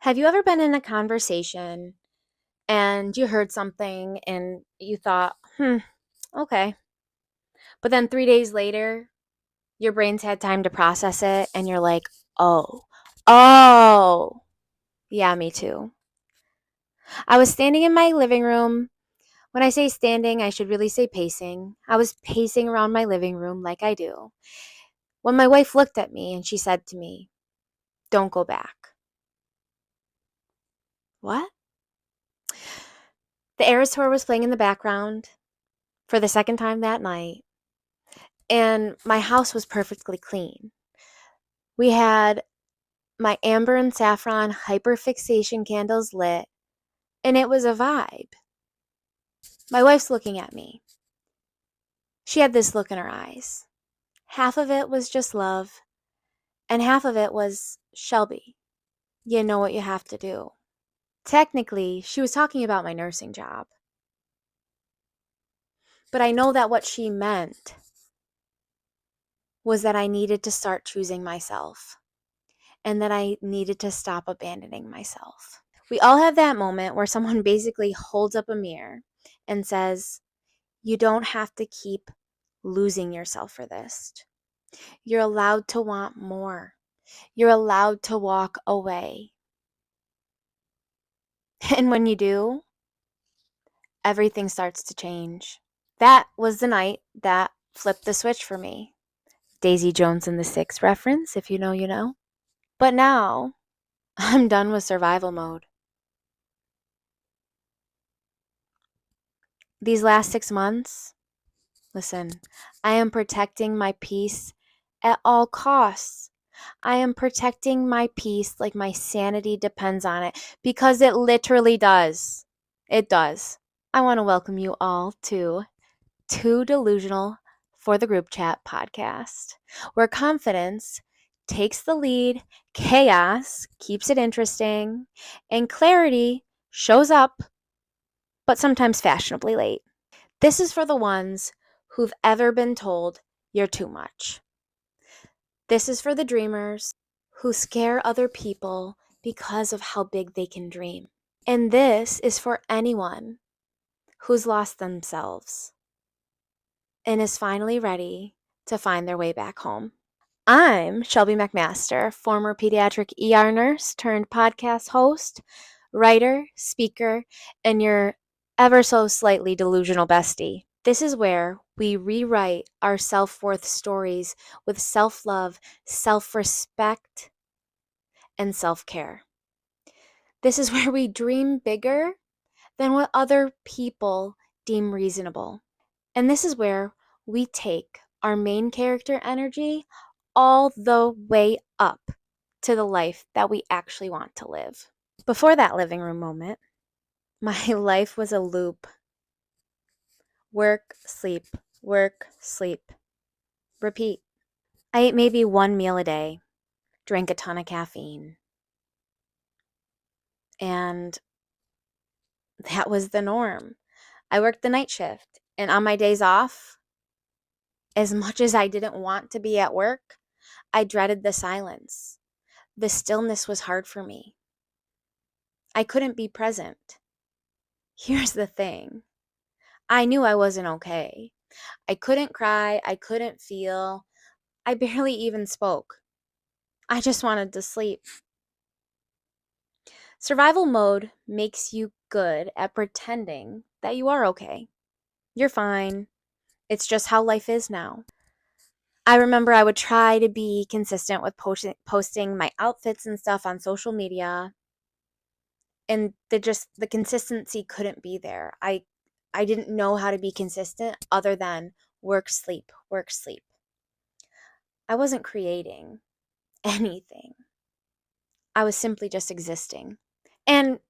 Have you ever been in a conversation and you heard something and you thought, okay. But then 3 days later, your brain's had time to process it and you're like, oh, oh, yeah, me too. I was standing in my living room. When I say standing, I should really say pacing. I was pacing around my living room like I do when my wife looked at me and she said to me, don't go back. What? The Eras Tour was playing in the background for the second time that night. And my house was perfectly clean. We had my amber and saffron hyperfixation candles lit, and it was a vibe. My wife's looking at me. She had this look in her eyes. Half of it was just love, and half of it was, Shelby, you know what you have to do. Technically, she was talking about my nursing job. But I know that what she meant was that I needed to start choosing myself and that I needed to stop abandoning myself. We all have that moment where someone basically holds up a mirror and says, you don't have to keep losing yourself for this. You're allowed to want more. You're allowed to walk away. And when you do, everything starts to change. That was the night that flipped the switch for me. Daisy Jones and the Six reference, if you know, you know. But now, I'm done with survival mode. These last 6 months, listen, I am protecting my peace at all costs. I am protecting my peace like my sanity depends on it because it literally does. It does. I want to welcome you all to Too Delusional for the Group Chat podcast, where confidence takes the lead, chaos keeps it interesting, and clarity shows up, but sometimes fashionably late. This is for the ones who've ever been told you're too much. This is for the dreamers who scare other people because of how big they can dream. And this is for anyone who's lost themselves and is finally ready to find their way back home. I'm Shelby McMaster, former pediatric ER nurse turned podcast host, writer, speaker, and your ever so slightly delusional bestie. This is where we rewrite our self-worth stories with self-love, self-respect, and self-care. This is where we dream bigger than what other people deem reasonable. And this is where we take our main character energy all the way up to the life that we actually want to live. Before that living room moment, my life was a loop. Work, sleep, repeat. I ate maybe one meal a day, drank a ton of caffeine, and that was the norm. I worked the night shift, and on my days off, as much as I didn't want to be at work, I dreaded the silence. The stillness was hard for me. I couldn't be present. Here's the thing. I knew I wasn't okay. I couldn't cry. I couldn't feel. I barely even spoke. I just wanted to sleep. Survival mode makes you good at pretending that you are okay. You're fine. It's just how life is now. I remember I would try to be consistent with posting my outfits and stuff on social media, and the consistency couldn't be there. I didn't know how to be consistent other than work, sleep, work, sleep. I wasn't creating anything. I was simply just existing. And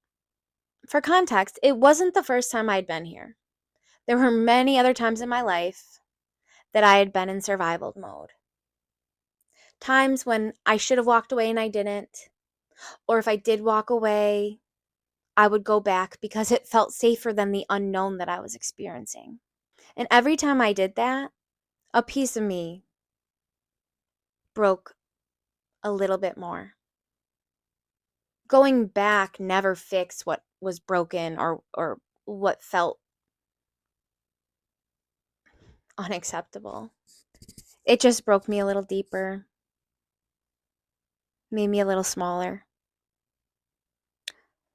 for context, it wasn't the first time I'd been here. There were many other times in my life that I had been in survival mode. Times when I should have walked away and I didn't. Or if I did walk away, I would go back because it felt safer than the unknown that I was experiencing. And every time I did that, a piece of me broke a little bit more. Going back never fixed what was broken or what felt unacceptable. It just broke me a little deeper, made me a little smaller.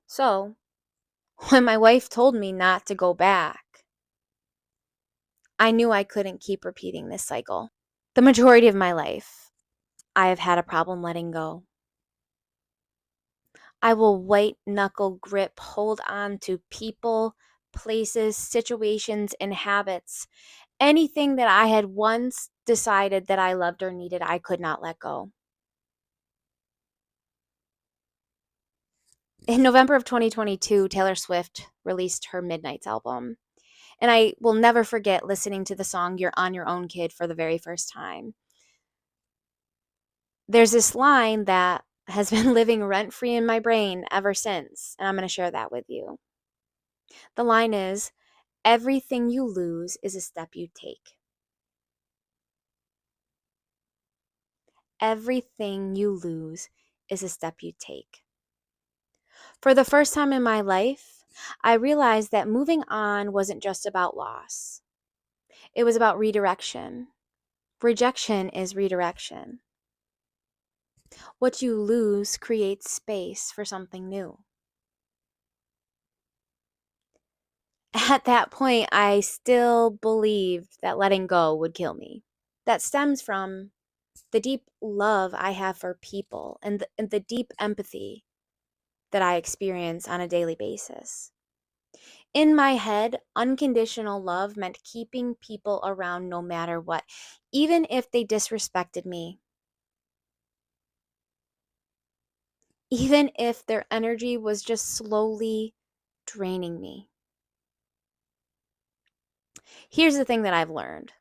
So, when my wife told me not to go back, I knew I couldn't keep repeating this cycle. The majority of my life, I have had a problem letting go. I will white knuckle grip, hold on to people, places, situations, and habits. Anything that I had once decided that I loved or needed, I could not let go. In November of 2022, Taylor Swift released her Midnights album. And I will never forget listening to the song You're on Your Own, Kid for the very first time. There's this line that has been living rent free in my brain ever since, and I'm going to share that with you. The line is, everything you lose is a step you take. Everything you lose is a step you take. For the first time in my life, I realized that moving on wasn't just about loss. It was about redirection. Rejection is redirection. What you lose creates space for something new. At that point, I still believed that letting go would kill me. That stems from the deep love I have for people and the deep empathy that I experience on a daily basis. In my head, unconditional love meant keeping people around no matter what, even if they disrespected me, even if their energy was just slowly draining me. Here's the thing that I've learned.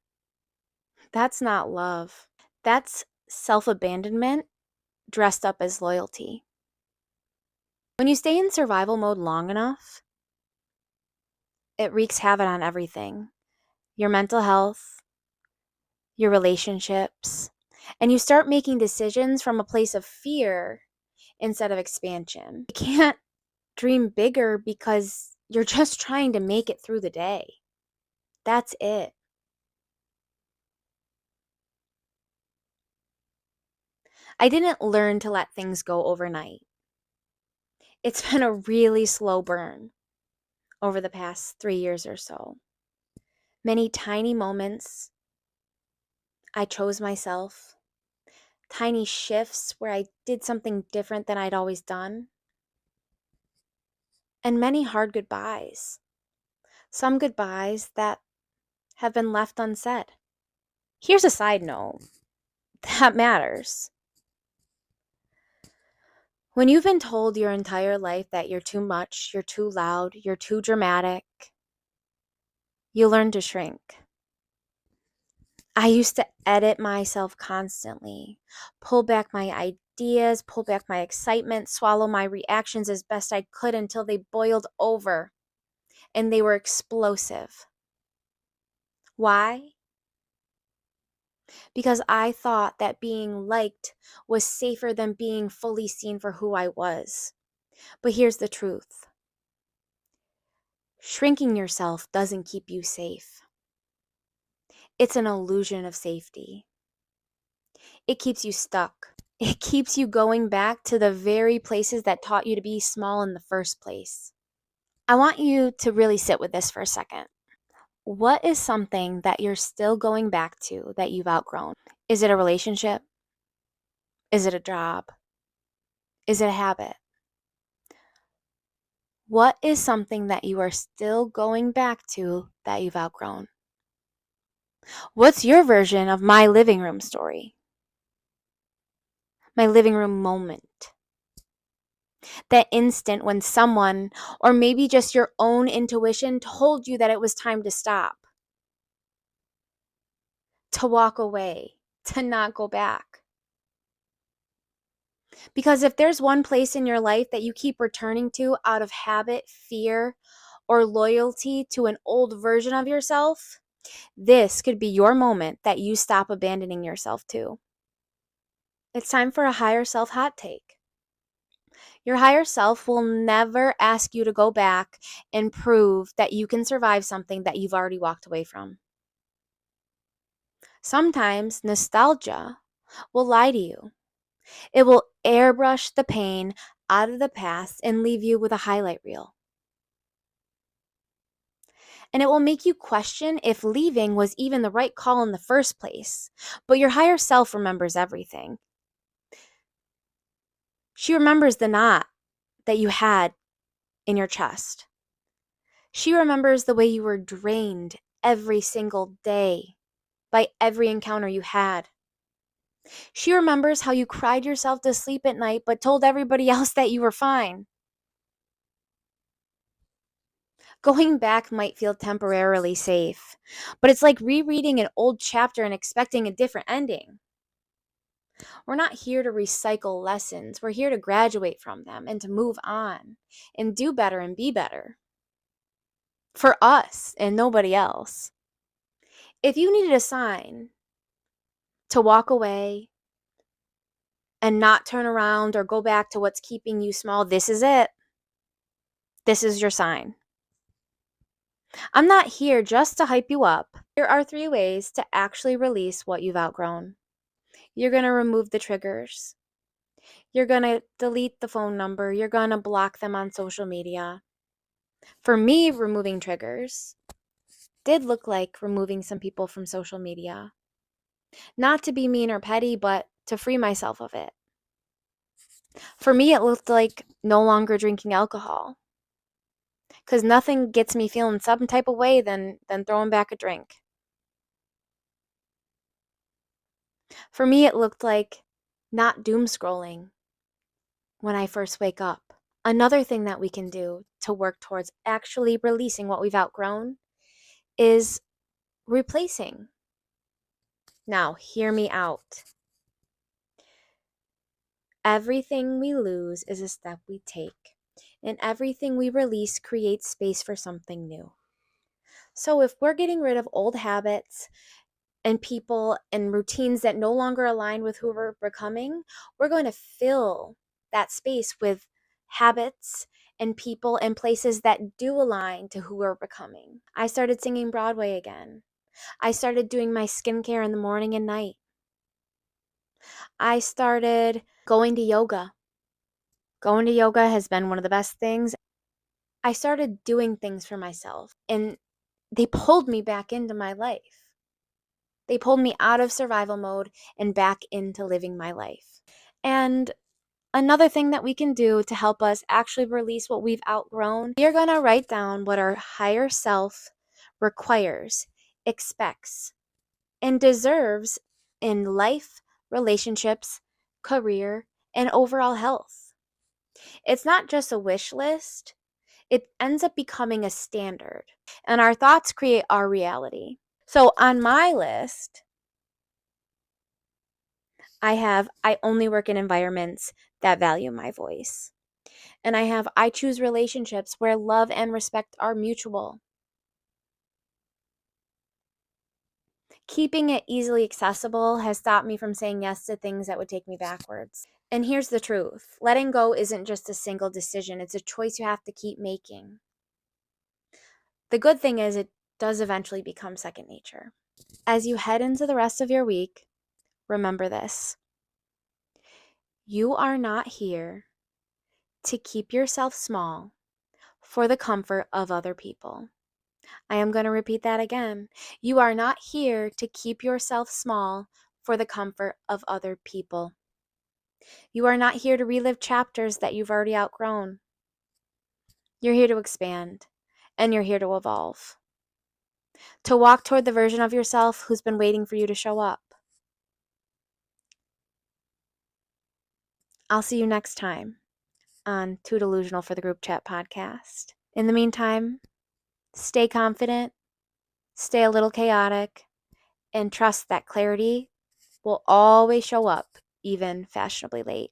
That's not love. That's self-abandonment dressed up as loyalty. When you stay in survival mode long enough, it wreaks havoc on everything. Your mental health, your relationships, and you start making decisions from a place of fear instead of expansion. You can't dream bigger because you're just trying to make it through the day. That's it. I didn't learn to let things go overnight. It's been a really slow burn over the past 3 years or so. Many tiny moments I chose myself, tiny shifts where I did something different than I'd always done, and many hard goodbyes. Some goodbyes that have been left unsaid. Here's a side note that matters. When you've been told your entire life that you're too much, you're too loud, you're too dramatic, you learn to shrink. I used to edit myself constantly, pull back my ideas, pull back my excitement, swallow my reactions as best I could until they boiled over and they were explosive. Why? Because I thought that being liked was safer than being fully seen for who I was. But here's the truth. Shrinking yourself doesn't keep you safe. It's an illusion of safety. It keeps you stuck. It keeps you going back to the very places that taught you to be small in the first place. I want you to really sit with this for a second. What is something that you're still going back to that you've outgrown? Is it a relationship? Is it a job? Is it a habit? What is something that you are still going back to that you've outgrown? What's your version of my living room story? My living room moment? That instant when someone, or maybe just your own intuition, told you that it was time to stop, to walk away, to not go back. Because if there's one place in your life that you keep returning to out of habit, fear, or loyalty to an old version of yourself, this could be your moment that you stop abandoning yourself to. It's time for a higher self hot take. Your higher self will never ask you to go back and prove that you can survive something that you've already walked away from. Sometimes nostalgia will lie to you. It will airbrush the pain out of the past and leave you with a highlight reel. And it will make you question if leaving was even the right call in the first place. But your higher self remembers everything. She remembers the knot that you had in your chest. She remembers the way you were drained every single day by every encounter you had. She remembers how you cried yourself to sleep at night but told everybody else that you were fine. Going back might feel temporarily safe, but it's like rereading an old chapter and expecting a different ending. We're not here to recycle lessons. We're here to graduate from them and to move on and do better and be better for us and nobody else. If you needed a sign to walk away and not turn around or go back to what's keeping you small, this is it. This is your sign. I'm not here just to hype you up. Here are 3 ways to actually release what you've outgrown. You're going to remove the triggers. You're going to delete the phone number. You're going to block them on social media. For me, removing triggers did look like removing some people from social media. Not to be mean or petty, but to free myself of it. For me, it looked like no longer drinking alcohol. Because nothing gets me feeling some type of way than throwing back a drink. For me, it looked like not doom scrolling when I first wake up. Another thing that we can do to work towards actually releasing what we've outgrown is replacing. Now, hear me out. Everything we lose is a step we take, and everything we release creates space for something new. So if we're getting rid of old habits and people and routines that no longer align with who we're becoming, we're going to fill that space with habits and people and places that do align to who we're becoming. I started singing Broadway again. I started doing my skincare in the morning and night. I started going to yoga. Going to yoga has been one of the best things. I started doing things for myself, and they pulled me back into my life. They pulled me out of survival mode and back into living my life. And another thing that we can do to help us actually release what we've outgrown, we are going to write down what our higher self requires, expects, and deserves in life, relationships, career, and overall health. It's not just a wish list, it ends up becoming a standard, and our thoughts create our reality. So on my list, I only work in environments that value my voice. And I choose relationships where love and respect are mutual. Keeping it easily accessible has stopped me from saying yes to things that would take me backwards. And here's the truth. Letting go isn't just a single decision. It's a choice you have to keep making. The good thing is it does eventually become second nature. As you head into the rest of your week, remember this. You are not here to keep yourself small for the comfort of other people. I am going to repeat that again. You are not here to keep yourself small for the comfort of other people. You are not here to relive chapters that you've already outgrown. You're here to expand, and you're here to evolve, to walk toward the version of yourself who's been waiting for you to show up. I'll see you next time on Too Delusional for the Group Chat podcast. In the meantime, stay confident, stay a little chaotic, and trust that clarity will always show up, even fashionably late.